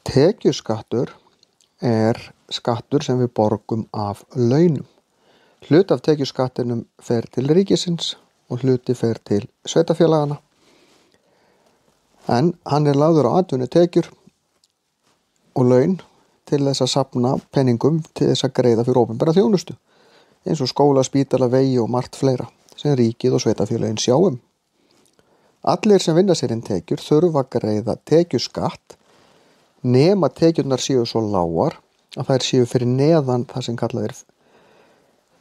Tekjuskattur skattur sem við borgum af launum. Hluti af tekjuskattinum fer til ríkisins og hluti fer til sveitarfélagana. En hann lagður á atvinnutekjur og laun til þess að safna peningum til þess að greiða fyrir opinbera þjónustu, eins og skóla, spítala, vegi og margt fleira sem ríkið og sveitarfélögin sjá um. Allir sem vinna sér inn tekjur þurfa að greiða tekjuskatt nema tekjurnar séu svo lágar að þær séu fyrir neðan það sem kallað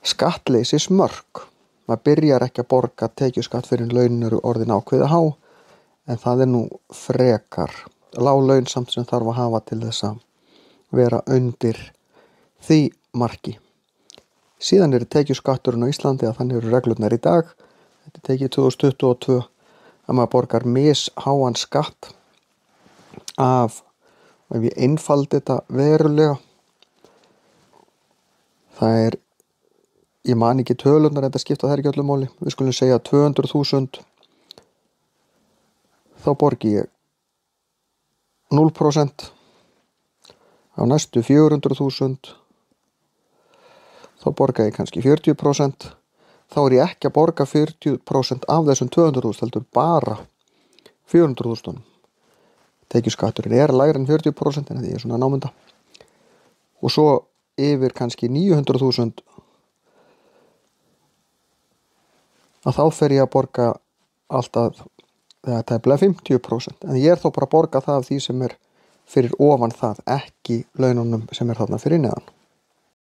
skattleysismörk. Maður byrjar ekki að borga tekjuskatt fyrir launin eru orðin ákveðið há, en það nú frekar lág laun samt sem þarf að hafa til þess að vera undir því marki. Síðan tekjuskatturinn á Íslandi að þannig eru reglurnar í dag. Þetta tekið 2022 að maður borgar misháan skatt af, og ef ég einfaldi þetta verulega, það ég man ekki tölurnar, þetta skipta þær ekki öllu máli, við skulum segja 200.000, þá borgi ég 0%, á næstu 400.000, þá borga ég kannski 40%, þá ég ekki að borga 40% af þessum 200.000, heldur bara 400.000. Tekjuskatturinn lægri en 40% en því ég svona námunda. Og svo yfir kannski 900.000 að þá fer ég að borga alltaf tæplega 50%, en ég þó bara að borga það af því sem fyrir ofan það, ekki laununum sem þarna fyrir neðan.